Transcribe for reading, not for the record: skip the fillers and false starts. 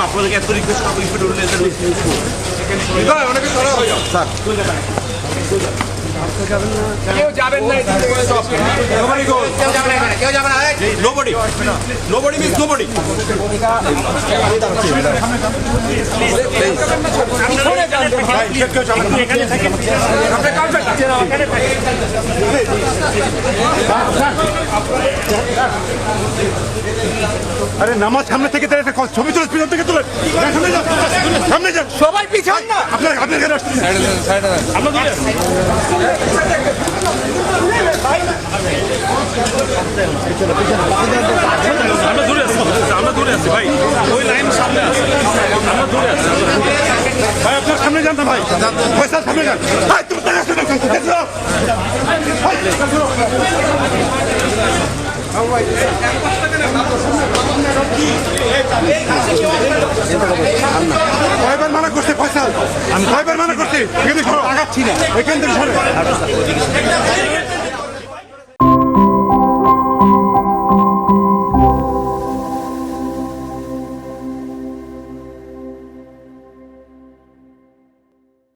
আপনাদেরকে এত রিকোয়েস্ট করবো অনেকে স্যার কেউ যাবেন না nobody means nobody আরে নামাজ সামনে থেকে তাহলে ছবি তুলে পিছন থেকে তুলে সামনে যান সবাই পিছন না আপনার এখানে আসছেন আমরা দূরে আছি ভাই ওই লাইন সামনে আছে আমরা দূরে আছি ভাই আপনার সামনে যান না ভাই পয়সা সামনে যান ভাই তুমি তাই আসছো না কয়বার মানা করছে ফয়সাল আমি কয়বার মানা করছি এখানে আগাচ্ছি না এখান থেকে